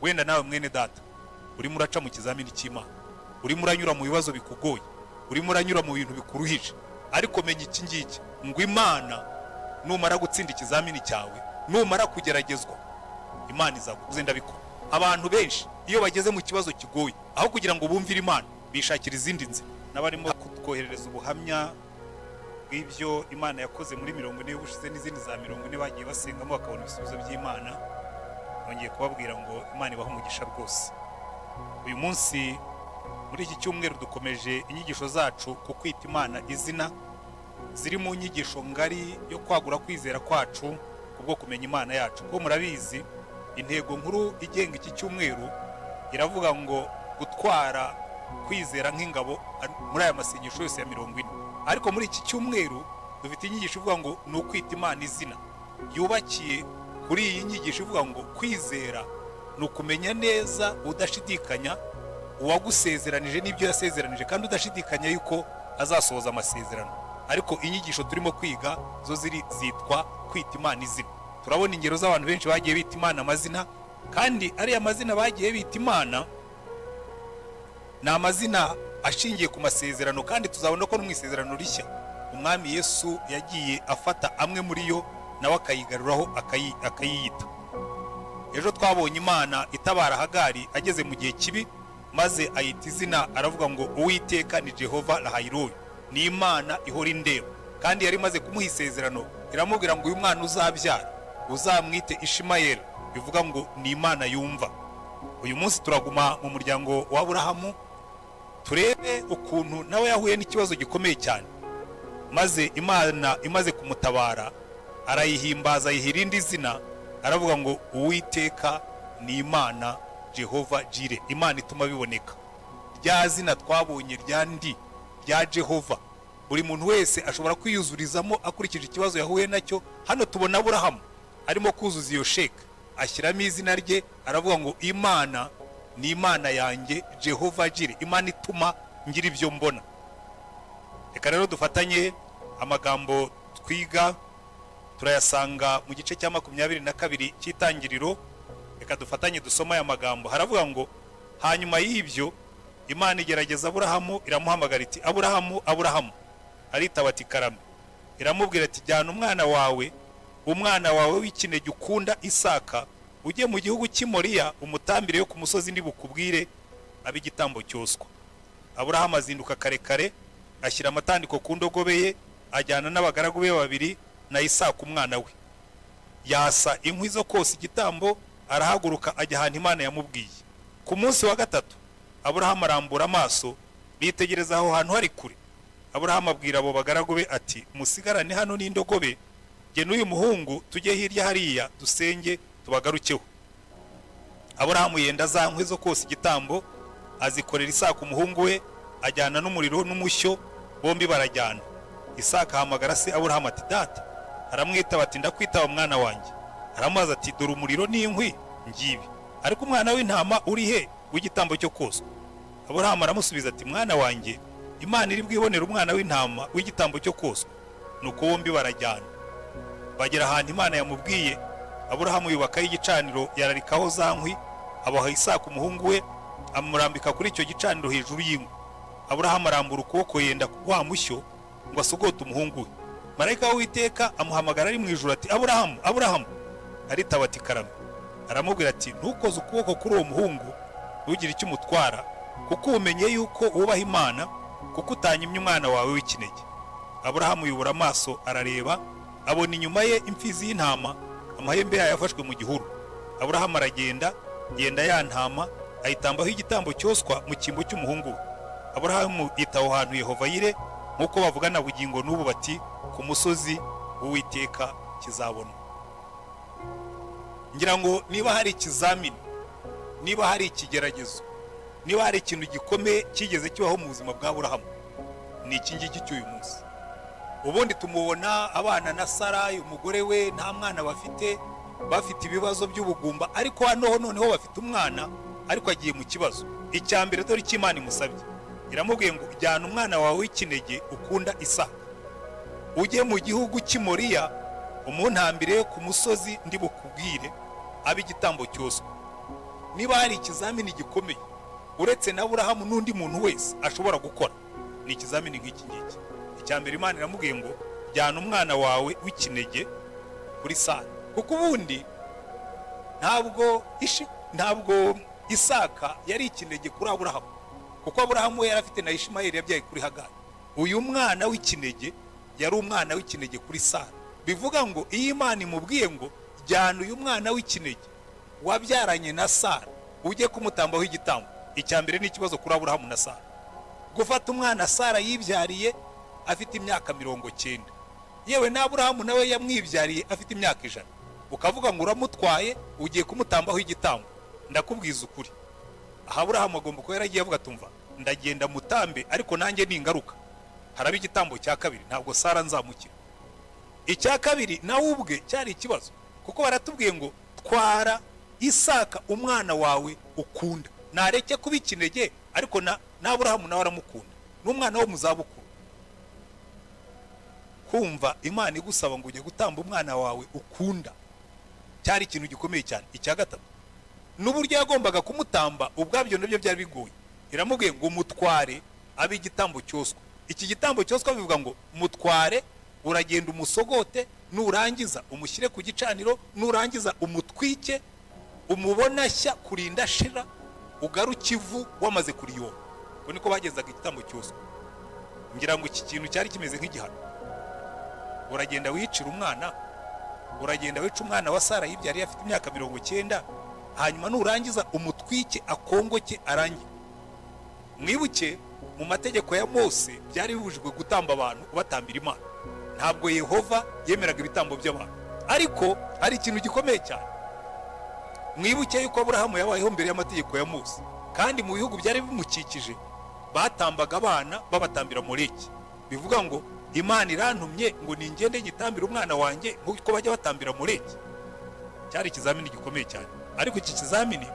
wenda nawe mwene data urimo uraca mu kizamini cy'Imana, urimo uranyura mu bibazo bikugoye, urimo uranyura mu bintu bikuruhije, ariko menya iki ngiki ngo Imana numara gutsinda ikizamini cyawe, numara kugeragezwa, Imana izagukuza. Ndabikora abantu benshi iyo bageze mu kibazo kigoye, aho kugira ngo bumvire Imana bishakira izindi nzira. N'abarimo kutwoherereza ubuhamya bw'ibyo Imana yakoze muri 40 y'ubushize n'izindi za 40 bagiye basengamo bakabona ibisubizo by'Imana, nongeye kubabwira ngo Imana ibaha umugisha rwose. Uyu munsi muri iki cyumweru dukomeje inyigisho zacu ku kwita Imana izina, ziri mu nyigisho ngari yo kwagura kwizera kwacu kubwo kumenya Imana yacu. Ko murabizi intego nkuru igenga iki cyumweru iravuga ngo gutwara kwizera nk'ingabo muri aya masengesho yose ya 40. Ariko muri iki cyumweru dufite inyigisho ivuga ngo ni ukwita Imana izina, yubakiye kuri iyi nyigisho ivuga ngo kwizera ni ukumenya neza udashidikanya uwagusezeranije n'ibyo yasezeranije, kandi udashidikanya yuko azasohoza amasezerano. Ariko inyigisho turimo kwiga zo zitwa kwita Imana izina. Turabona ingero z'abantu benshi bagiye bita Imana amazina, kandi ariya mazina bagiye bita Imana ni amazina ashingiye ku masezerano, kandi tuzabona ko no mu isezerano rishya umwami Yesu yagiye afata amwe muri yo nawe akayigaruraho akayiyita. Ejo twabonye Imana itabara Hagari ageze mu gihe kibi, maze ayita izina, aravuga ngo Uwiteka ni Jehova Rahayiroi, ni Imana ihora indeba. Kandi yari maze kumuha isezerano, iramubwira ngo uyu mwana uzabyara uzamwite Ishimayeli, bivuga ngo ni Imana yumva. Uyu munsi turaguma mu muryango wa Aburahamu, turebe ukuntu nawe yahuye n'ikibazo gikomeye cyane, maze Imana imaze kumutabara arayihimbaza, yihirindi zina, aravuga ngo Uwiteka ni Imana Jehova Jire, Imana ituma biboneka. Rya zina twabonye ryandi rya Jehova buri muntu wese ashobora kwiyuzurizamo akurikije ikibazo yahuye nacyo. Hano tubona Aburahamu arimo kuzuza iyo sheka, ashyiramo izina rye, aravuga ngo Imana ni Imana yanjye Jehova Jire, Imana ituma ngira ibyo mbona. Reka rero dufatanye amagambo twiga, turayasanga mu gice cya 22 cy'Itangiriro. Reka dufatanye dusoma aya magambo. Haravuga ngo hanyuma y'ibyo Imana igerageza Aburahamu, iramuhamagara iti Aburahamu, Aburahamu. Aritaba ati karame. Iramubwira ati jyana umwana wawe w'ikinege ukunda Isaka, ujye mu gihugu cy'Imoriya, umutambire yo ku musozi ndi bukubwire abigitambo cyoswa. Aburahamu azinduka kare kare, ashyira amatandiko ku ndogobe ye, ajyana n'abagaragu be babiri na Isaka umwana we. Yasa inkwi zo kosa igitambo, arahaguruka ajya ahantu Imana yamubwiye. Ku munsi wa gatatu Aburahamu arambura amaso, bitegereza aho hantu hari kure. Aburahamu abwira abo bagaragu be ati musigarane hano n'indogobe, jye n'uyu muhungu tujye hirya hariya dusenge tubagarukeho. Aburahamu yenda za nkwi zo kosa igitambo, azikorera Isaka umuhungu we, ajyana n'umuriro n'umushyo, bombi barajyana. Isaka ahamagara se Aburahamu ati data. Aramwitaba ati ndakwitaba mwana wanjye. Aramubaza ati dore umuriro n'inkwi ngibi, ariko umwana w'intama uri he w'igitambo cyo koswa? Aburahamu aramusubiza ati mwana wanjye, Imana iri bwibonera umwana w'intama w'igitambo cyo koswa. Nuko bombi barajyana. Bagera ahantu Imana yamubwiye. Aburahamu yubakaho igicaniro, yararikaho za nkwi, abaha Isaka umuhungu we, amurambika kuri icyo gicaniro hejuru y'inkwi. Aburahamu arambura ukuboko yenda wa mushyo ngo asogote umuhungu we. Marayika w'Uwiteka amuhamagara ari mu ijuru ati Aburahamu, Aburahamu. Aritaba ati karame. Aramubwira ati ntukoze ukuboko kuri uwo muhungu, ntugire icyo umutwara, kuko umenye yuko wubaha Imana, kuko utanyimye umwana wawe w'ikinege. Aburahamu yubura amaso arareba, abona inyuma ye imfizi y'intama, amahembe yayo yafashwe mu gihuru. Aburahamu aragenda, yenda ya ntama, ayitambaho igitambo cyoswa mu cyimbo cy'umuhungu we. Aburahamu yita aho hantu Yehova Yire, nk'uko bavugana bugingo n'ubu bati ku musozi w'Uwiteka kizabona. Ngira ngo niba hari ikizamini, niba hari ikigeragezo, niba hari ikintu gikomeye kigeze kibaho mu buzima bwa Aburahamu, ni iki ngiki cy'uyu munsi. Ubundi tumubona abana na Sarayi umugore we nta mwana bafite ibibazo by'ubugumba, ariko hano noneho bafite umwana, ariko agiye mu kibazo. Icyambere dore cy'Imana imusabye, iramubwiye ngo jyana umwana wawe w'ikinege ukunda Isaka, ujye mu gihugu cy'Imoriya, umuntambire ku musozi ndi bukubwire abigitambo cyoswa. niba hari ikizamini gikomeye uretse na Aburahamu n'undi muntu wese ashobora gukora, ni ikizamini nk'iki ngiki. Icya mbere Imana iramubwiye ngo jyana umwana wawe w'ikinege kuri Sara, kuko ubundi ntabwo Isaka yari ikinege kuri Aburahamu, kuko Aburahamu we yari afite na Ishimayeli yabyaye kuri Hagari. Uyu mwana w'ikinege yari umwana w'ikinege kuri Sara. Bivuga ngo iyo Imana imubwiye ngo jyana uyu mwana w'ikinege wabyaranye na Sara ujye kumutambaho igitambo, icya mbere ni ikibazo kuri Aburahamu na Sara. Gufata umwana Sara yibyariye afite imyaka 90, yewe na Aburahamu nawe yamwibyariye afite imyaka 100, ukavuga ngo uramutwaye ugiye kumutambaho igitambo. Ndakubwiza ukuri, aha Aburahamu agomba kuba yaragiye avuga tumva ndagenda mutambe, ariko nanjye ningaruka haraba igitambo cya kabiri, ntabwo Sara nzamukira. Icya kabiri nawe ubwe cyari ikibazo, kuko baratubwiye ngo twara Isaka umwana wawe ukunda, nareke kuba ikinege, ariko na Aburahamu nawe aramukunda, n'umwana wo muzabukuru. Kumva Imana igusaba ngo ujye gutamba umwana wawe ukunda cyari ikintu gikomeye cyane. Icya gatatu n'uburyo yagombaga kumutamba ubwabyo nabyo byari bigoye. Iramubwiye ngo mutware abe igitambo cyoswa. Iki gitambo cyoswa bivuga ngo mutware, uragenda umusogote, nurangiza umushyire ku gicaniro, nurangiza umutwike, umubona shya kurinda shira, ugaruke ivu wamaze kuriyora. Ko niko bagezaga igitambo cyoswa. Ngira ngo iki kintu cyari kimeze nk'igihano. Uragenda wicira umwana, uragenda wica umwana wa Sara yibyariye afite imyaka 90, hanyuma nurangiza umutwike akongoke arangiye. Mwibuke mu mategeko ya Mose byari bibujijwe gutamba abantu kubatambira Imana, ntabwo Yehova yemeraga ibitambo by'abantu. Ariko hari ikintu gikomeye cyane, mwibuke yuko Aburahamu yabayeho mbere y'amategeko ya Mose, kandi mu bihugu byari bimukikije batambaga abana babatambira Moleki. Bivuga ngo Imana irantumye ngo ningende nyitambira umwana wanjye nk'uko bajya batambira Moleki. Cyari ikizamini gikomeye cyane, ariko iki kizamini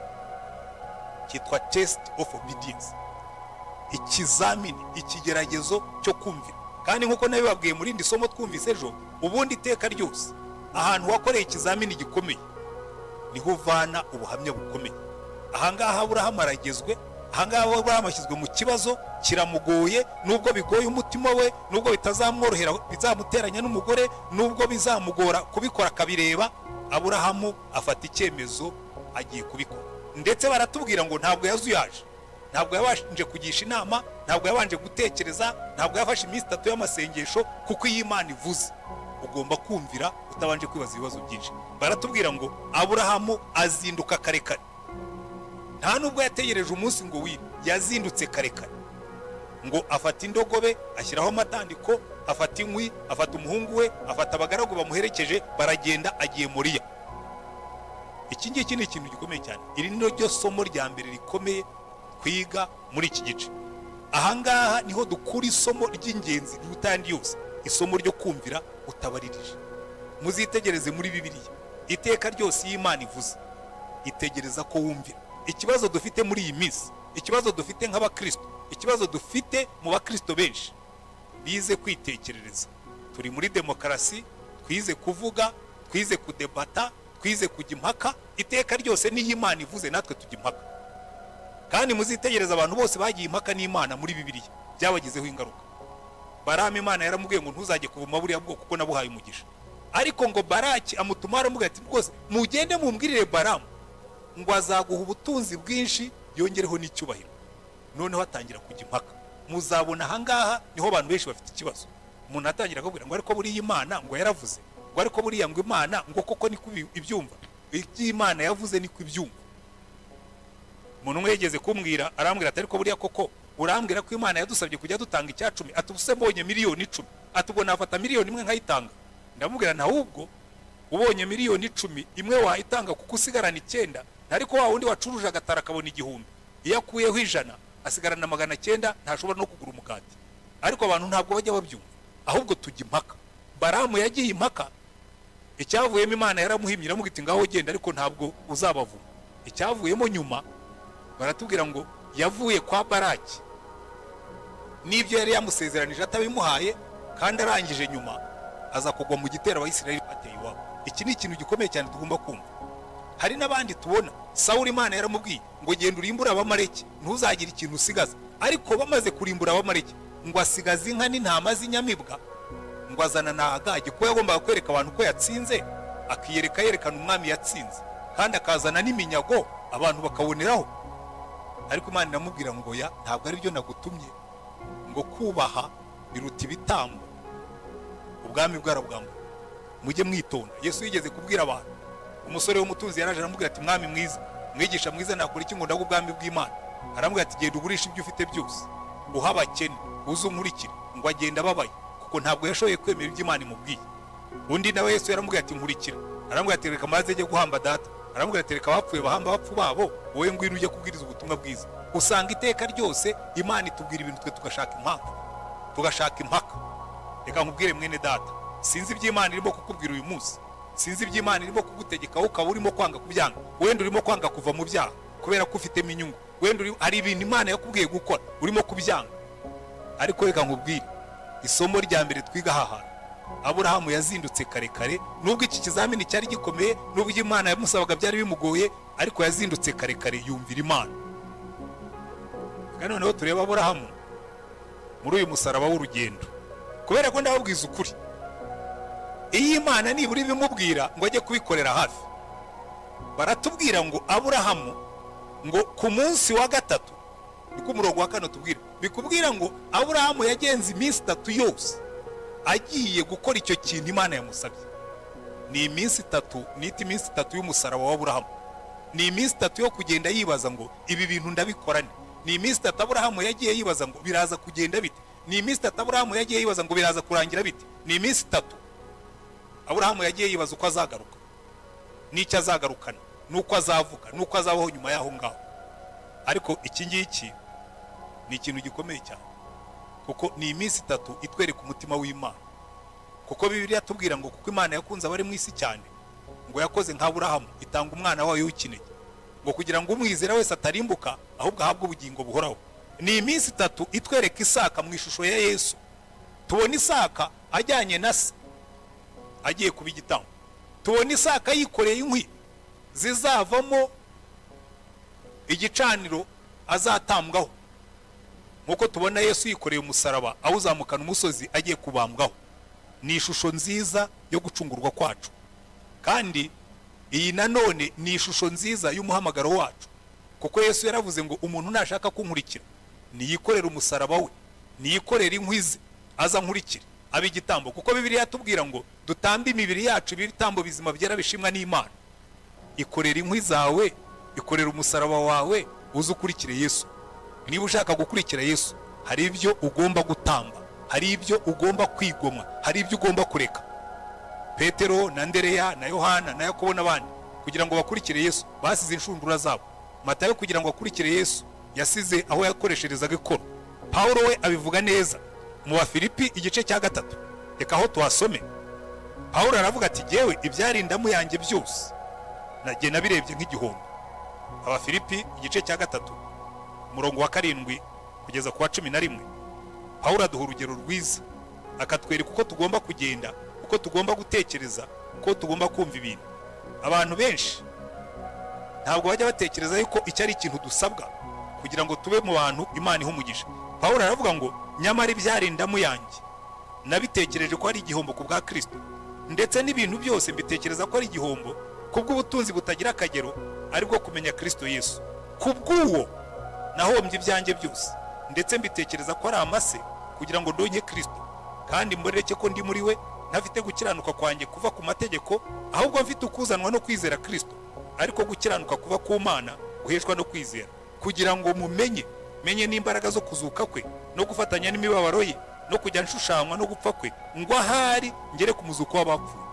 cyitwa test of obedience, ikizamini, ikigeragezo cyo kumvira. Kandi nkuko nabibabwiye muri ndi somo twumvise ejo, ubundi iteka ryose ahantu wakoreye ikizamini gikomeye niho uvana ubuhamya bukomeye. Ahangaha Aburahamu aragezwe, ahangaha Aburahamu ashyizwe mu kibazo kiramugoye, nubwo bigoye umutima we, nubwo bitazamworohera, bizamuteranya n'umugore, nubwo bizamugora kubikora akabireba, Aburahamu afata icyemezo agiye kubikora. Ndetse baratubwira ngo ntabwo yazuyaje, ntabwo yabanje kugisha inama, ntabwo yabanje gutekereza, ntabwo yafashe iminsi 3 y'amasengesho, kuko iyi Imana ivuze ugomba kumvira utabanje kwibaza ibibazo byinshi. Baratubwira ngo Aburahamu azinduka karekare, nta nubwo yategereje umunsi ngo wire, yazindutse karekare, ngo afata indogobe ashyiraho amatandiko, afata inkwi, afata umuhungu we, afata abagaragu bamuherekeje, baragenda agiye Moriya. Iki ngiki ni ikintu gikomeye cyane. Iri ni ryo somo rya mbere rikomeye kwiga muri iki gice. Ahangaha niho dukura isomo ry'ingenzi rutandi yose, isomo ryo kumvira utabaririje. Muzitegereze muri Bibiliya, iteka ryose y'Imana ivuze itegereza ko wumvira. Ikibazo dufite muri iyi minsi, ikibazo dufite nk'abakristo, ikibazo dufite mu bakristo benshi, bize kwitekerereza. Turi muri demokarasi, twize kuvuga, twize kudebata, twize kujya impaka. Iteka ryose ni y'Imana ivuze natwe tujya impaka. Kandi muzitegereza abantu bose bagiye impaka n'Imana muri Bibiliya byabagizeho ingaruka. Baramu Imana yaramubwiye ngo ntuzajye kuvuma buriya bwoko kuko nabuhaye umugisha, ariko ngo Baraki amutuma aramubwira ati rwose mugende mumbwirire Baramu ngo azaguha ubutunzi bwinshi yongereho n'icyubahiro. Noneho atangira kujya impaka. Muzabona ahangaha niho abantu benshi bafite ikibazo. Umuntu atangira akubwira ngo ariko buriya Imana ngo yaravuze, ngo ariko buriya ngo Imana ngo koko ni ibyumva, iby'Imana yavuze ni ibyumva. Umuntu umwe yigeze kumbwira, arambwira ati ariko buriya koko urambwira ko Imana yadusabye kujya dutanga icya 10, atubuse mbonye miliyoni 10, atubona afata miliyoni imwe nkayitanga. Ndamubwira nta hubwo ubonye miliyoni 10 imwe wayitanga kuko usigarana 9, ariko wa wundi wacuruje agatara akabona 1000, iyo akuyeho 100 asigarana 900, ntashobora no kugura umukati. Ariko abantu ntabwo bajya babyumva, ahubwo tujya impaka. Baramu yagiye impaka, icyavuyemo Imana yaramuhimye iramubwira ngaho genda, ariko ntabwo uzabavuma. Icyavuyemo nyuma baratubwira ngo yavuye kwa Baraki n'ibyo yari yamusezeranije atabimuhaye, kandi arangije nyuma aza kugwa mu gitero Abisirayeli bateye iwabo. Iki ni ikintu gikomeye cyane tugomba kumva. hari n'abandi tubona Sawuli Imana yaramubwiye ngo genda urimbura abamareki ntuzagire ikintu usigaza, ariko bamaze kurimbura abamareki ngo asigaza inka n'intama z'inyamibwa, ngo azana na Agagi ko yagombaga kwereka abantu ko yatsinze, akiyereka yerekana umwami yatsinze, kandi akazana n'iminyago abantu bakaboneraho. Ariko Imana iramubwira ngo ya ntabwo ari byo nagutumye, ngo kubaha biruta ibitambo, ubwami bwarabwambo, mujye mwitonda. Yesu yigeze kubwira abantu, umusore w'umutunzi yaraje aramubwira ati mwami mwiza, mwigisha mwiza, nakora iki ngo ndaga ubwami bw'Imana? Aramubwira ati genda ugurisha ibyo ufite byose uha abakene uze unkurikire. Ngo agenda ababaye kuko ntabwo yashoboye kwemera ibyo Imana imubwiye. Undi nawe Yesu yaramubwira ati nkurikira. Aramubwira ati reka maze ajye guhamba data. Aramubwira ati reka abapfuye bahamba abapfu babo, wowe ngwino ujye kubwiriza ubutumwa bwiza. Usanga iteka ryose Imana itubwira ibintu twe tugashaka impamvu, tugashaka impaka. Reka nkubwire mwene data, sinzi ibyo Imana irimo kukubwira uyu munsi, sinzi ibyo Imana irimo kugutegeka ukaba urimo kwanga kubyanga. Wenda urimo kwanga kuva mu byaha kubera ko ufitemo inyungu, wenda hari ibintu Imana yakubwiye gukora urimo kubyanga. Ariko reka nkubwire, isomo rya mbere twiga aha hantu, Aburahamu yazindutse kare kare, nubwo iki kizamini cyari gikomeye, nubwo Imana yamusabaga byari bimugoye, ariko yazindutse kare kare yumvira Imana. Kandi noneho tureba Aburahamu muri uyu musaraba w'urugendo, kubera ko ndababwiza ukuri, iyi Imana nibura ibimubwira ngo ajye kubikorera hafi. Baratubwira ngo Aburahamu ngo ku munsi wa gatatu, niko umurongo wa kane tubwira, bikubwira ngo Aburahamu yagenze iminsi 3 yose agiye gukora icyo kintu Imana yamusabye. Ni iminsi 3, niti iminsi 3 y'umusaraba wa Aburahamu, ni iminsi 3 yo kugenda yibaza ngo ibi bintu ndabikorane. Ni iminsi 3 Aburahamu yagiye yibaza ngo biraza kugenda bite. Ni iminsi 3 Aburahamu yagiye yibaza ngo biraza kurangira bite. Ni iminsi 3 Aburahamu yagiye yibaza uko azagaruka, n'icyo azagarukana, nuko azavuga, nuko azabaho nyuma yaho ngaho. Ariko iki ngiki ni ikintu gikomeye cyane, kuko ni iminsi 3 itwereka umutima w'Imana. Kuko Bibiliya tubwira ngo kuko Imana yakunze abari mu isi cyane, ngo yakoze nka Aburahamu itanga umwana wayo w'ikinege, ngo kugira ngo umwizera wese atarimbuka ahubwo ahabwe ubugingo buhoraho. Ni iminsi 3 itwereka Isaka mu ishusho ya Yesu. Tubona Isaka ajyanye na se agiye kuba igitambo. Tubona Isaka yikoreye inkwi zizavamo igicaniro azatambwaho, nkuko tubona Yesu yikoreye umusaraba awuzamukana umusozi agiye kubambwaho. Ni ishusho nziza yo gucungurwa kwacu, kandi iyi nanone ni ishusho nziza y'umuhamagaro wacu, kuko Yesu yaravuze ngo umuntu nashaka kunkurikira niyikorera umusaraba we, niyikorera inkwi ze, aza nkurikire abe igitambo. Kuko Bibiliya yatubwira ngo dutambe imibiri yacu ibitambo bizima byera bishimwa n'Imana. Ikorera inkwi zawe, ikorera umusaraba wawe, uze ukurikire Yesu. Niba ushaka gukurikira Yesu, hari ibyo ugomba gutamba, hari ibyo ugomba kwigomwa, hari ibyo ugomba kureka. Petero na Andereya na Yohana na Yakobo n'abandi kugira ngo bakurikire Yesu basize inshundura zabo. Matayo kugira ngo akurikire Yesu yasize aho yakoresherezaga ikoro. Paulo we abivuga neza mu Bafilipi igice cya 3. Reka aho tuhasome. Paulo aravuga ati jewe ibyarindamu yanjye byose nagiye nabirebye nk'igihombo. Abafilipi igice cya 3 umurongo wa 7 kugeza ku wa 11. Paulo aduha urugero rwiza, akatwereka uko tugomba kugenda, uko tugomba gutekereza, uko tugomba kumva ibintu. Abantu benshi ntabwo bajya batekereza yuko icyo ari ikintu dusabwa kugira ngo tube mu bantu Imana ihumugisha. Paulo aravuga ngo nyamara ibyarindamu yanjye nabitekereje ko ari igihombo ku bwa Kristo, ndetse n'ibintu byose mbitekereza ko ari igihombo kubw'ubutunzi butagira akagero, aribwo kumenya Kristo Yesu. Kubw'uwo nahombye ibyanjye byose, ndetse mbitekereza ko ari amase kugira ngo ndonye Kristo, kandi mboreke ko ndi muri we, ntafite gukiranuka kwanjye kuva ku mategeko, ahubwo mfite ukuzanwa no kwizera Kristo, ariko gukiranuka kuva ku Mana guheshwa no kwizera, kugira ngo menye n'imbaraga zo kuzuka kwe no gufatanya n'imibabaro ye, no kujya nshushanywa no gupfa kwe, ngo ahari ngere ku muzuko w'abapfuye.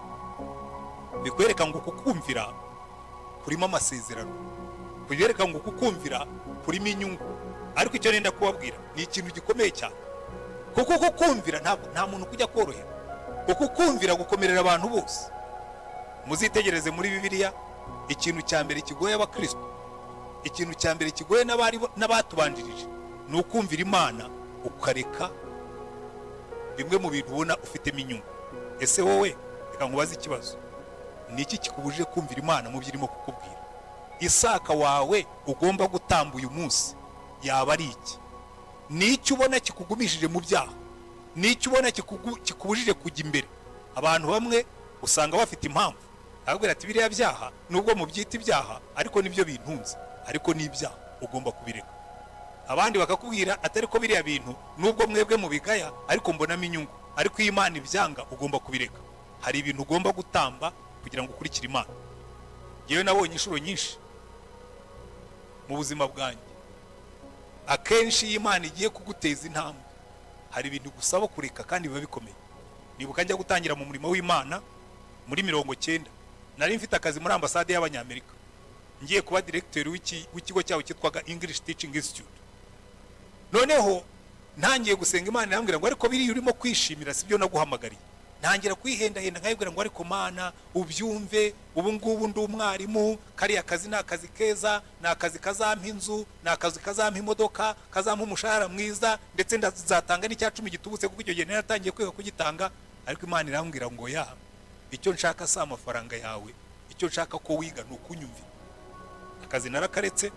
Bikwereka ngo kukumvira kurimo amasezerano, kwereka ngo kukumvira kurimo inyungu. Ariko icyo nenda kubabwira ni ikintu gikomeye cyane, kuko kukumvira nta muntu kujya korohera, kuko kukumvira gukomerera abantu bose. Muzitegereze muri Bibiliya, ikintu cya mbere kigoye abakristo, ikintu cya mbere kigoye n'abatubanjirije ni ukumvira Imana, ukareka bimwe mu bintu ubona ufitemo inyungu. Ese wowe reka nkubaze ikibazo, ni iki kikubujije kumvira Imana mu byo irimo kukubwira? Isaka wawe ugomba gutamba uyu munsi yaba ari iki? N'icyo ubona kikugumishije mu byaha, n'icyo ubona kikubujije kujya imbere. Abantu bamwe usanga bafite impamvu ababwira ati biriya byaha nubwo mu byita ibyaha ariko nibyo bintunze, ariko ni ibyaha ugomba kubireka. Abandi bakakubwira atari ko biriya bintu nubwo mwebwe mu bigaya ariko mbonamo inyungu, ariko iyo Imana ibyanga ugomba kubireka. Hari ibintu ugomba gutamba kugira ngo ukurikire Imana. Yewe nabonye inshuro nyinshi mu buzima bwanjye, akenshi iyo Imana igiye kuguteza intambwe hari ibintu gusaba kureka kandi biba bikomeye. Nibuka njya gutangira mu murimo w'Imana muri 90, nari mfite akazi muri ambasade y'Abanyamerika, ngiye kuba directeur w'ikigo cyawo cyitwaga English Teaching Institute. Noneho ntangiye gusenga Imana irambwira ngo ariko biri urimo kwishimira sibyo naguhamagariye. Ntangira kwihenda nkayibwira ngo ariko Mana ubyumve, ubu ngubu ndi umwarimu, kariya kazi ni akazi keza, ni akazi kazampa inzu, ni akazi kazampa imodoka, kazampa umushahara mwiza, ndetse ndazatanga n'icya 10 gitubutse kuko icyo gihe naratangiye kwiga kugitanga. Ariko Imana irambwira ngo ya, icyo nshaka si amafaranga yawe, icyo nshaka ko wiga ni ukunyumvira. Akazi narakaretse,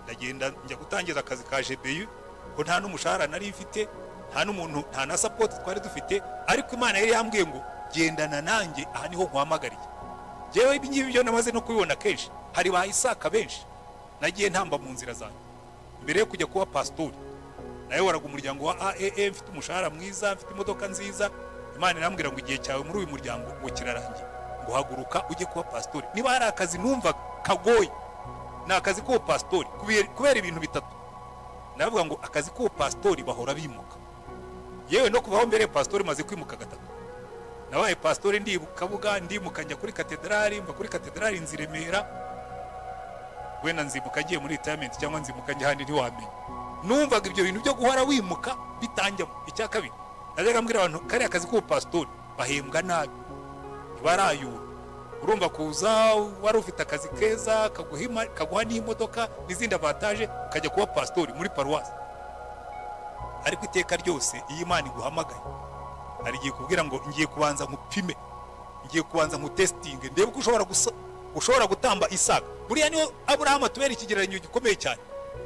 ndagenda njya gutangiza akazi ka GBU, ko nta n'umushahara nari mfite, nta n'umuntu, nta na support twari dufite, ariko Imana yari yambwiye ngo gendana nanjye, aha niho nkwamagariye. Jewe ibingibi byo namaze no kubibona kenshi. Hari ba Isaka benshi nagiye ntamba mu nzira zanjye mbere yo kujya kuba pastori. Nayo waraga umuryango wa AAA, mfite umushahara mwiza, mfite imodoka nziza. Imana irambwira ngo igihe cyawe muri uyu muryango ngo kirarangiye, ngo haguruka ujye kuba pastori. Niba hari akazi numva kagoye, ni akazi ko pastori, kubera ibintu bitatu. Navuga ngo akazi ko pastori bahora bimuka. Yewe no kubaho mbere pastori maze kwimuka gatatu. Nabaye pastori ndibuka buga, ndimuka njya kuri katedrali, mba kuri katedrali nziremera. Wena nzimuka ngiye muri retirement cyangwa nzimuka njye handi ntiwamenye. Numvaga ibyo bintu byo guhora wimuka bitanjyamo. Icya kabiri, najyaga mbwira abantu kari akazi ko pastori bahembwa nabi, barayura. Urumva kuza wari ufite akazi keza kaguha n'imodoka n'izindi avantage ukajya kuba pastori muri paruwasi. Ariko iteka ryose iyi Imana iguhamagaye ari giye kubwira ngo ngiye kubanza nkupime, ngiye kubanza nkutesting, ndebe ko ushobora gutamba Isaka. Buriya niyo Abraham atubera ikigereranyo gikomeye cyane,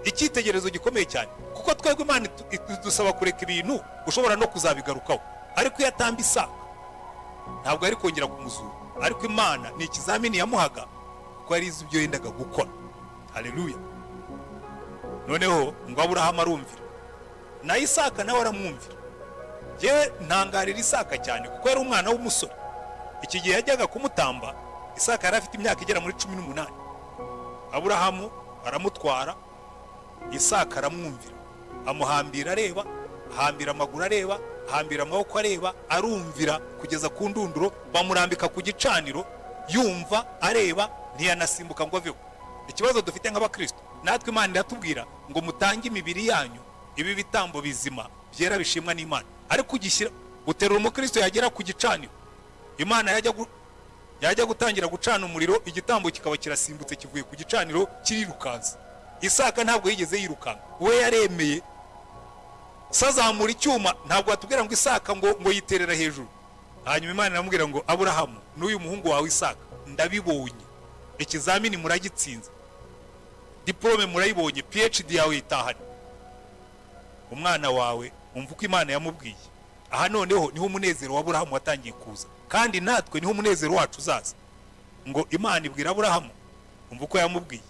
icyitegerezo gikomeye cyane, kuko twebwe Imana dusaba kureka ibintu ushobora no kuzabigarukaho. Ariko iyo atamba Isaka ntabwo ari kongera kumuzura, ariko Imana ni ikizamini yamuhaga kuko ari ibyo yendaga gukora. Haleluya. Noneho ngo Abraham arumvira na Isaka nawe aramwumvira. Yewe ntangarira Isaka cyane kuko yari umwana w'umusore. Iki gihe yajyaga kumutamba Isaka yari afite imyaka igera muri 18. Abraham aramutwara, Isaka aramwumvira, amuhambira areba, ahambira amaguru areba, ahambira amaboko areba, arumvira kugeza ku ndunduro, bamurambika ku gicaniro, yumva areba, ntiyanasimbuka ngo aveho. Ikibazo dufite nk'abakristo, natwe Imana iratubwira ngo mutange imibiri yanyu ibi bitambo bizima byera bishimwa n'Imana, ariko ugishyira uterura umukristo yagera ku gicaniro, Imana yajya gutangira gucana umuriro, igitambo kikaba kirasimbutse kivuye ku gicaniro kirirukanza. Isaka ntabwo yigeze yirukanka, we yaremeye sazamura icyuma. Ntabwo atubwira ngo Isaka ngo yiterera hejuru. Hanyuma Imana iramubwira ngo Abraham n'uyu muhungu wawe Isaka ndabibonye, ikizamini muragitsinze, diplome murayibonye, PhD yawe itahanye, umwana wawe umva uko Imana yamubwiye. Aha noneho niho umunezero wa Abraham watangiye kuza, kandi natwe niho umunezero wacu uzaza. Ngo Imana ibwira Abraham umva uko yamubwiye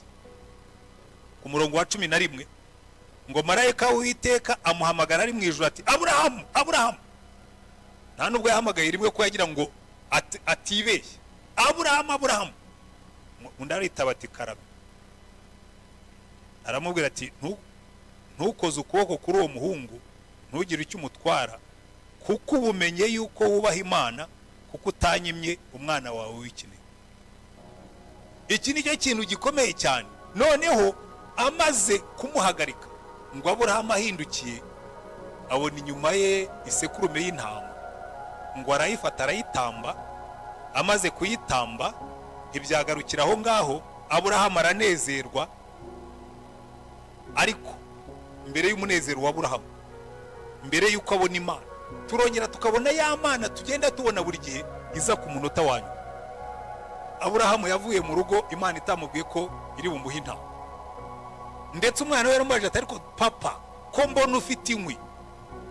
ku murongo wa 11, ngo marayika w'Uwiteka amuhamagara ari mu ijuru ati Abraham, Abraham. Nta nubwo yahamagaye rimwe ko yagira ngo atibeshye, Abraham, Abraham. Undi aritaba ati karame. Aramubwira ati ntukoze ukuboko kuri uwo muhungu, ntugire icyo umutwara, kuko ubumenye yuko wubaha Imana, kuko utanyimye umwana wawe w'ikinege. Iki ni cyo kintu gikomeye cyane. Noneho amaze kumuhagarika, ngo Abraham ahindukiye abona inyuma ye isekurume y'intama, ngo arayifata arayitamba. Amaze kuyitamba ibyagarukira aho ngaho, Abraham aranezerwa. Ariko mbere y'umunezero wa Abraham, mbere y'uko abona Imana, turongera tukabona ya Mana tugenda tubona buri gihe iza ku munota wanyu. Aburahamu yavuye mu rugo Imana itamubwiye ko iri bumuhe intama, ndetse umwana we yaramubaje ati ariko papa ko mbona ufite inkwi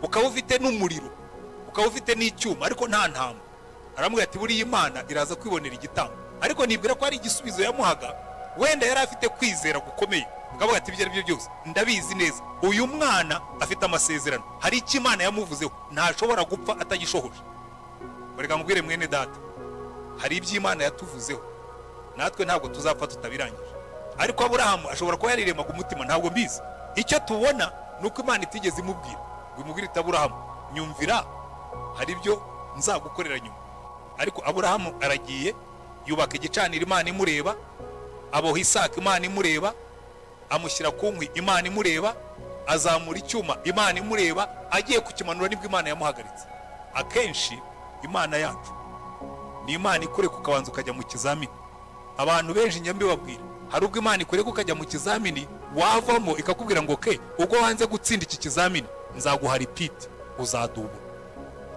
ukaba ufite n'umuriro ukaba ufite n'icyuma ariko nta ntama? Aramubwira ati buriya Imana iraza kwibonera igitambo. Ariko nibwira ko ari igisubizo yamuhaga, wenda yari afite kwizera gukomeye, akavuga ati ibyo ari byo byose ndabizi neza uyu mwana afite amasezerano, hari icyo Imana yamuvuzeho ntashobora gupfa atagishohoje. Bareka ngubwire mwene data, hari ibyo Imana yatuvuzeho natwe ntabwo tuzapfa tutabirangije. Ariko Aburahamu ashobora kuba yariremaga umutima, ntabwo mbizi. Icyo tubona nuko Imana itigeze imubwira ngo imubwire iti Aburahamu nyumvira, hari ibyo nzagukorera nyuma. Ariko Aburahamu aragiye yubaka igicaniro Imana imureba, aboha Isaka Imana imureba, amushyira ku nkwi Imana imureba, azamura icyuma Imana imureba, agiye kukimanura nibwo Imana yamuhagaritse. Akenshi Imana yacu ni Imana ikureka ukabanza ukajya mu kizamini. Abantu benshi nyambi babwira, hari ubwo Imana ikureka ukajya mu kizamini wavamo ikakubwira ngo ke ubwo wanze gutsinda iki kizamini nzaguha repeat, uzadubura.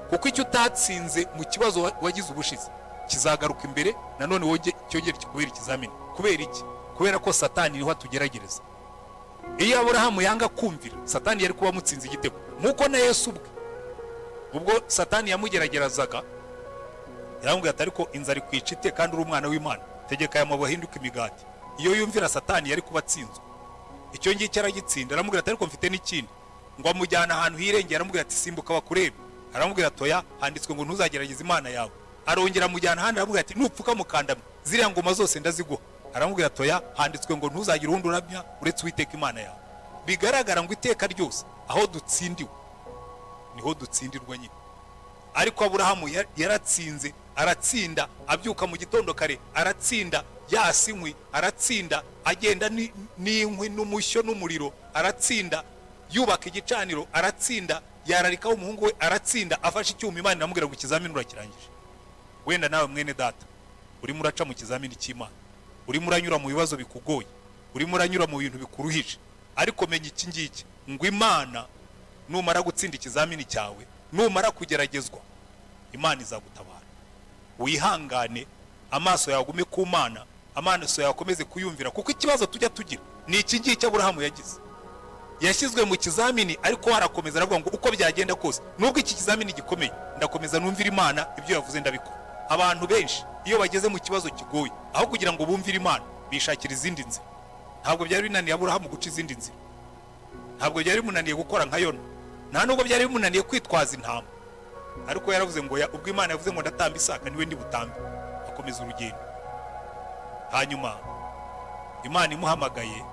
Kuko icyo utatsinze mu kibazo wagize ubushize kizagaruka imbere nanone woge cyongera kikubera ikizamini. Kubera iki? Kubera ko Satani niho atugeragereza. Iyo Aburahamu yanga kumvira, Satani yari kuba mutsinze igitego. Nkuko na Yesu ubwo Satani yamugeragerezaga yaramubwira ati ariko inzara kwicite kandi uri umwana w'Imana, tegeka aya mabuye ahinduke imigati. Iyo yumvira Satani yari kuba atsinzwe. Icyo ngicyo aragitsinda. Aramubwira ati ariko mfite n'ikindi, ngo amujyana ahantu hirengera, aramubwira ati simbuka bakurebe. Aramubwira ati oya, handitswe ngo ntuzagerageze Imana yawe. Arongera amujyana ahandi, aramubwira ati nupfuka mukandamye ziriya ngoma zose ndaziguha. Aramubwira ati oya, handitswe ngo ntuzagire undi uramya uretse Uwiteka Imana yawe. Bigaragara ngo iteka ryose aho dutsindiwe niho dutsindirwa nyine. Ariko Aburahamu yaratsinze, aratsinda, abyuka mu gitondo kare aratsinda, yasinkwi aratsinda, agenda n'inkwi n'umushyo n'umuriro aratsinda, yubaka igicaniro aratsinda, yararikaho umuhungu we aratsinda, afashe icyuma Imana iramubwira ngo ikizamini urakirangije. Wenda nawe mwene data urimo uraca mu kizamini cy'Imana, urimo uranyura mu bibazo bikugoye, urimo uranyura mu bintu bikuruhije, ariko menya iki ngiki ngo Imana numara gutsinda ikizamini cyawe, numara kugeragezwa, Imana izagutabara. Wihangane, amaso yawe agume ku Mana, amaso yawe akomeze kuyumvira, kuko ikibazo tujya tugira ni iki ngiki Aburahamu yagize. Yashyizwe mu kizamini ariko harakomeza aravuga ngo uko byagenda kose nubwo iki kizamini gikomeye ndakomeza numvira Imana, ibyo yavuze ndabikora. Abantu benshi iyo bageze mu kibazo kigoye, aho kugira ngo bumvire Imana bishakira izindi nzira. Ntabwo byari binaniye Aburahamu guca izindi nzira, ntabwo byari bimunaniye gukora nka Yona, nta nubwo byari bimunaniye kwitwaza intama. Ariko yaravuze ngo ubwo Imana yavuze ngo ndatamba Isaka niwe ndi butambe, akomeza urugendo. Hanyuma Imana imuhamagaye,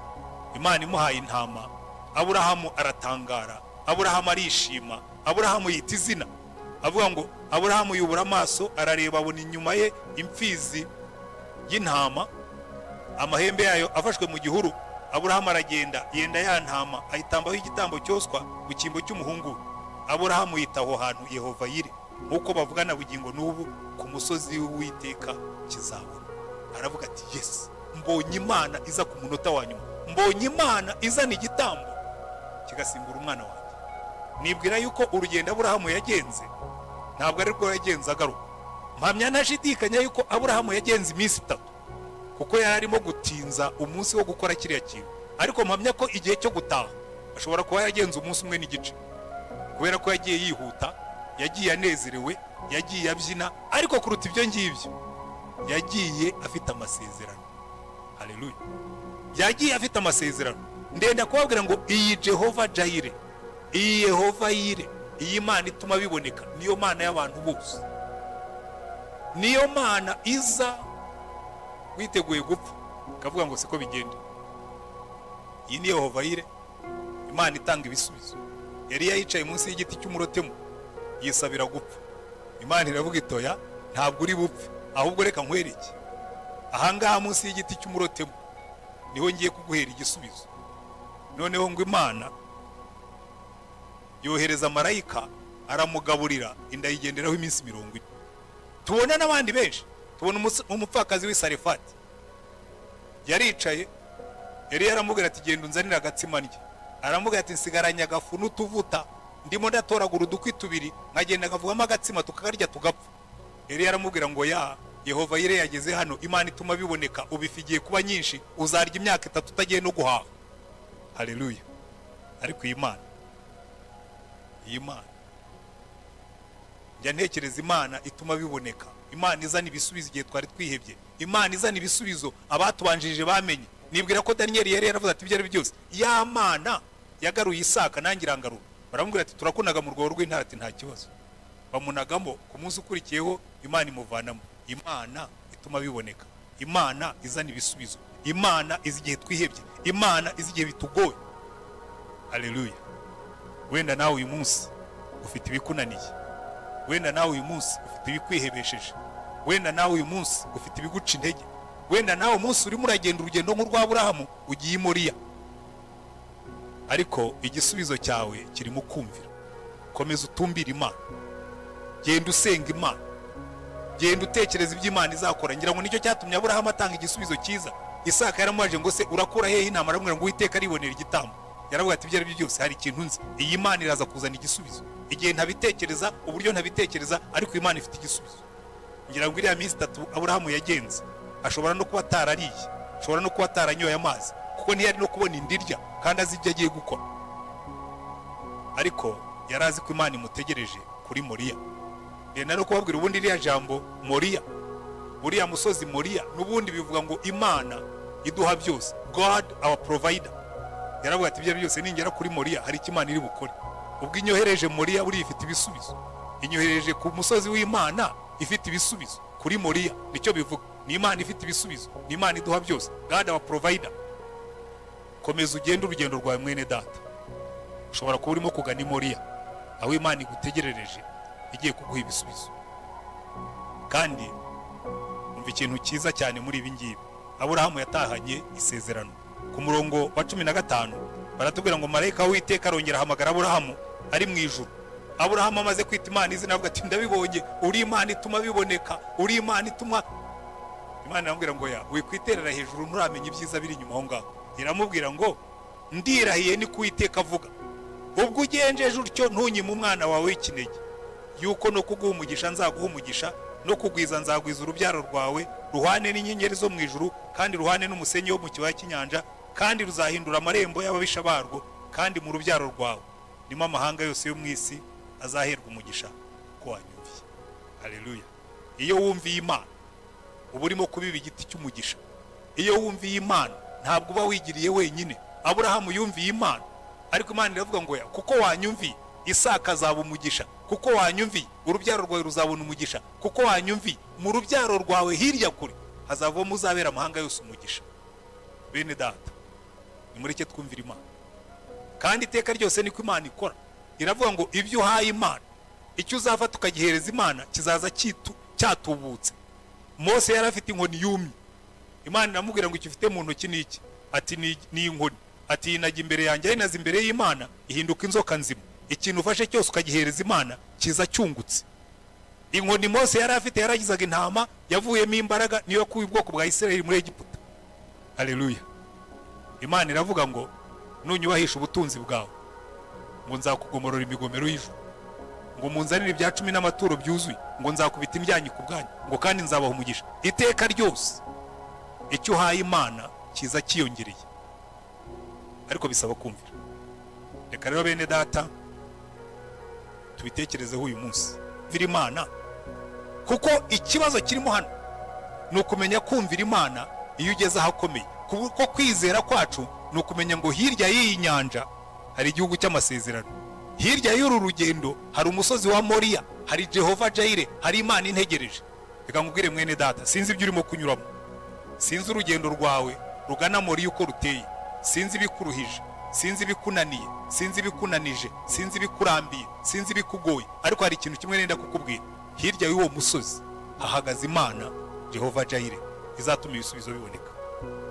Imana imuhaye intama, Aburahamu aratangara, Aburahamu arishima, Aburahamu yita izina, avuga ngo Aburahamu yubura amaso arareba, abona inyuma ye imfizi y'intama, amahembe yayo afashwe mu gihuru. Aburahamu aragenda yenda ya ntama ayitambaho igitambo cyoswa ku cyimbo cy'umuhungu. Aburahamu yitaho hantu Yehova-yire, nkuko bavugana bugingo n'ubu ku musozi w'Uwiteka kizabona. Aravuga ati yes, mbonye Imana iza ku munota wa nyuma, mbonye Imana izana igitambo kigasimbura umwana wanjye. Nibwira yuko urugendo Aburahamu yagenze ntabwo ari rwo yagenze agaruka. Mpamya ntashidikanya yuko Aburahamu yagenze iminsi 3, kuko yari arimo gutinza umunsi wo gukora kiriya kintu. Ariko mpamya ko igihe cyo gutaha ashobora kuba yagenze umunsi umwe n'igice, kubera ko yagiye yihuta, yagiye anezerewe, yagiye abyina. Ariko kuruta ibyo ngibyo yagiye afite amasezerano. Haleluya! Yagiye afite amasezerano. Ndenda kubabwira ngo iyi Jehova Jayire, iyi Yehova-yire, iyi Mana ituma biboneka, niyo Mana y'abantu bose, niyo Mana iza witeguye gupfa kavuga ngo siko bigenda. Iyi ni Yehova-yire, Imana itanga ibisubizo. Yari yicaye munsi y'igiti cy'umurotemu yisabira gupfa. Imana iravuga itoya, ntabwo uri bupfe, ahubwo reka nkwereke ahangaha munsi y'igiti cy'umurotemu niho ngiye kuguhera igisubizo. Noneho ngo Imana yohereza marayika aramugaburira, inda yigenderaho iminsi 40. Tubona n'abandi benshi, tubona umupfakazi w'Isarefati yaricaye, yari yaramubwira ati genda unzanira agatsima ndye. Aramubwira ati nsigaranye agafu n'utuvuta, ndimo ndatoragura udukwi 2 nkagenda nkavugamo agatsima tukagarya tugapfa. Yari yaramubwira ngo Yehova Yire yageze hano, Imana ituma biboneka, ubifigiye kuba nyinshi, uzarya imyaka 3 utagiye no guhaha. Haleluya. Ariko iyi Imana njya ntekereza Imana ituma biboneka. Imana izana ibisubizo igihe twari twihebye. Imana izana ibisubizo abatubanjirije bamenye. Nibwira ko Daniel yari yaravuze ati ibyo ari byose ya Mana yagaruye Isaka nangira ngarura. Baramubwira ati turakunaga mu rwego rw'intara, ati nta kibazo. Bamunagamo ku munsi ukurikiyeho Imana imuvanamo. Imana ituma biboneka. Imana izana ibisubizo. Imana izi igihe twihebye. Imana izi igihe bitugoye. Haleluya. Wenda nawe uyu munsi ufite ibikunaniye. Wenda nawe uyu munsi ufite ibikwihebesheje. Wenda nawe uyu munsi ufite ibiguca intege. Wenda nawe umunsi urimo uragenda urugendo nk'urwa Aburahamu ugiye i Moriya. Ariko igisubizo cyawe kirimo kumvira. Komeza utumbira Imana. Genda usenga Imana. Genda utekereza ibyo Imana izakora. Ngira ngo nicyo cyatumye Aburahamu atanga igisubizo cyiza. Isaka yaramwaje ngo se urakura hehe inama, aramubwira ngo Uwiteka aribonera igitambo. Yaravuga ati ibyo ari byo byose hari ikintu nzi. Iyi Imana iraza kuzana igisubizo. Igihe ntabitekereza, uburyo ntabitekereza, ariko Imana ifite igisubizo. Ngira ngo iriya minsi 3 Aburahamu yagenze, ashobora no kuba atarariye, ashobora no kuba ataranyoye amazi, kuko ntiyari no kubona indirya kandi azi ibyo agiye gukora. Ariko yarazi ko Imana imutegereje kuri Moriya. Ndenda no kubabwira ubundi iriya jambo Moriya, uriya musozi Moriya n'ubundi bivuga ngo Imana iduha byose, God our provider. Yaravuga ati ibyo byose ningera kuri Moriya hari Imana iri bukore. Ubwo inyohereje Moriya buri ifite ibisubizo. Inyohereje ku musozi w'Imana ifite ibisubizo. Kuri Moriya nicyo bivuga. Ni Imana ifite ibisubizo. Ni Imana iduha byose. God our provider. Komeza ugenda urugendo rwawe mwene data. Ushobora kuba urimo kugana i Moriya, aho Imana igutegerereje igiye kuguha ibisubizo. Kandi umva ikintu cyiza cyane muri ibi ngibi. Aburahamu yatahanye isezerano. Ku murongo wa 15 baratubwira ngo marayika w'Uwiteka arongera ahamagara Aburahamu ari mu ijuru. Aburahamu amaze kwita Imana izina avuga ati ndabibonye, uri Imana ituma biboneka, uri Imana ituma. Imana iramubwira ngo ya wikwiterera hejuru nturamenya ibyiza biri inyuma aho ngaho. Iramubwira ngo ndirahiye ni Uwiteka avuga, ubwo ugenjeje utyo ntunyime umwana wawe w'ikinege, yuko no kuguha umugisha nzaguha umugisha, no kugwiza nzagwiza urubyaro rwawe, ruhane n'inyenyeri zo mu ijuru, kandi ruhane n'umusenyi wo mu kibaya cy'inyanja, kandi ruzahindura amarembo y'ababisha barwo, kandi mu rubyaro rwawe nimo amahanga yose yo mu isi azaherwa umugisha ko wanyumviye. Haleluya. Iyo wumviye Imana uba urimo kubiba igiti cy'umugisha. Iyo wumviye Imana ntabwo uba wigiriye wenyine. Aburahamu yumviye Imana, ariko Imana iravuga ngo ya kuko wanyumviye Isaka azaba umugisha, kuko wanyumviye urubyaro rwawe ruzabona umugisha, kuko wanyumviye mu rubyaro rwawe hirya kure hazavamo uzabera amahanga yose umugisha. Bene data, nimureke twumvira Imana. Kandi iteka ryose niko Imana ikora. Iravuga ngo ibyo uhaye Imana, icyo uzafata ukagihereza Imana kizaza cyatubutse. Mose yari afite inkoni yumye. Imana iramubwira ngo icyo ufite mu ntoki ni iki? Ati ni inkoni. Ati inajya imbere yanjye, inaza imbere y'Imana ihinduka inzoka nzima. Ikintu ufashe cyose ukagihereza Imana kiza cyungutse. Inkoni Mose yari afite yaragizaga intama, yavuyemo imbaraga, niyo yakuye ubwoko bwa Isirayeli muri Egiputa. Haleluya. Imana iravuga ngo nunyubahisha ubutunzi bwawe, ngo nzakugomorora imigomero y'ijuru, ngo munzanire ibya 10 n'amaturo byuzuye, ngo nzakubita imyanyi ku bwanyu, ngo kandi nzabaha umugisha. Iteka ryose icyo uhaye Imana kiza kiyongereye, ariko bisaba kumvira. Reka rero bene data tubitekerezeho uyu munsi. Kumvira Imana, kuko ikibazo kirimo hano ni ukumenya kumvira Imana. Iyo ugeze ahakomeye, kuko kwizera kwacu ni ukumenya ngo hirya y'iyi nyanja hari igihugu cy'amasezerano. Hirya y'uru rugendo hari umusozi wa Moriya, hari Jehova Jire, hari Imana integereje. Reka nkubwire mwene data, sinzi ibyo urimo kunyuramo, sinzi urugendo rwawe rugana Moriya uko ruteye, sinzi ibikuruhije, sinzi ibikunaniye, sinzi ibikunanije, sinzi ibikurambiye, sinzi ibikugoye, ariko hari ikintu kimwe nenda kukubwira. Hirya y'uwo musozi hahagaze Imana Jehova Jire, izatuma ibisubizo biboneka.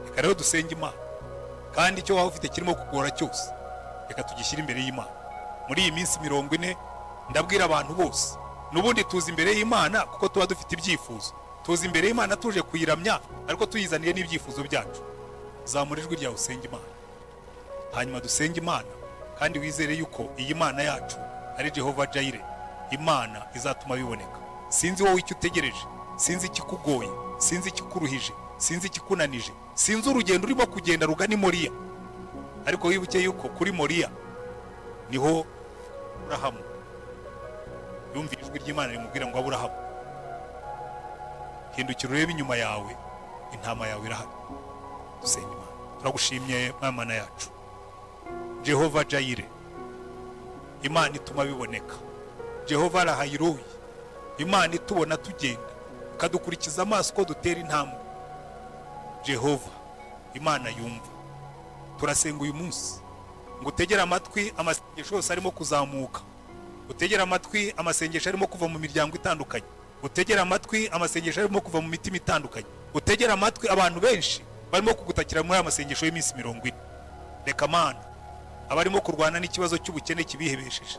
Reka rero dusenge Imana, kandi icyo waba ufite kirimo kugora cyose reka tugishyire imbere y'Imana. Muri iyi minsi 40 ndabwira abantu bose, nubundi tuzi imbere y'Imana kuko tuba dufite ibyifuzo. Tuzi imbere y'Imana tuje kuyiramya, ariko tuyizaniye n'ibyifuzo byacu. Zamura ijwi ryawe usenge Imana, hanyuma dusenge Imana, kandi wizere yuko iyi Mana yacu ari Jehova Jire, Imana izatuma biboneka. Sinzi wowe icyo utegereje, sinzi ikikugoye, sinzi ikikuruhije, sinzi ikikunanije, sinzi urugendo urimo kugenda rugana i Moriya, ariko wibuke yuko kuri Moriya niho Aburahamu yumvira ijwi ry'Imana rimubwira ngo Aburahamu, hindukira urebe inyuma yawe, intama yawe irahari. Dusenga Imana. Turagushimye Mana yacu, Jehova Jayire, Imana ituma biboneka, Jehova Rahayiroyi, Imana itubona tugenda kadukurikiza amaso ko dutera intambwe, Jehova Imana yumva. Turasenga uyu munsi ngo utegere amatwi amasengesho yose arimo kuzamuka, utegere amatwi amasengesho arimo kuva mu miryango itandukanye, utegere amatwi amasengesho arimo kuva mu mitima itandukanye, utegere amatwi abantu benshi barimo kugutakira muri aya masengesho y'iminsi 40. Reka Mana abarimo kurwana n'ikibazo cy'ubukene kibihebesheje,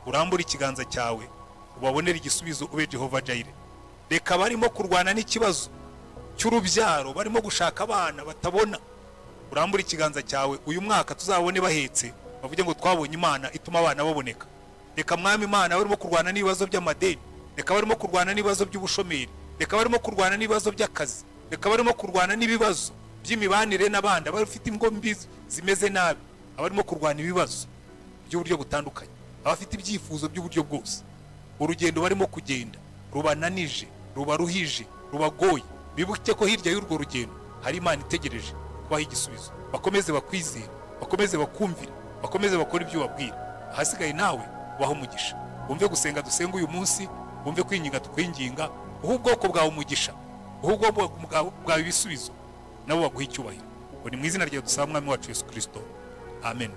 urambura ikiganza cyawe ubabonera igisubizo, ube Jehova Jayire. Reka barimo kurwana n'ikibazo cy'urubyaro, barimo gushaka abana batabona, urambura ikiganza cyawe uyu mwaka tuzabone bahetse, bavuge ngo twabonye Imana ituma abana baboneka. Reka Mwami Imana barimo kurwana n'ibibazo by'amadeni, reka barimo kurwana n'ibibazo by'ubushomeri, reka barimo kurwana n'ibibazo by'akazi, reka barimo kurwana n'ibibazo by'imibanire n'abandi, abafite ingombi zimeze nabi, abarimo kurwana ibibazo by'uburyo butandukanye, abafite ibyifuzo by'uburyo bwose. Urugendo barimo kugenda rubananije, rubaruhije, rubagoye, bibuke ko hirya y'urwo rugendo hari Imana itegereje kubaha igisubizo. Bakomeze bakwizera, bakomeze bakumvira, bakomeze bakora ibyo ubabwira. Ahasigaye nawe ubaho umugisha. Wumve gusenga dusenga uyu munsi, wumve kwinginga tukwinginga, uha ubwoko bwawe umugisha, uha ubwoko bwawe ibisubizo, nabo baguha icyubahiro. Ngo ni mu izina rya dusaba Umwami wacu Yesu Kristo. Amen.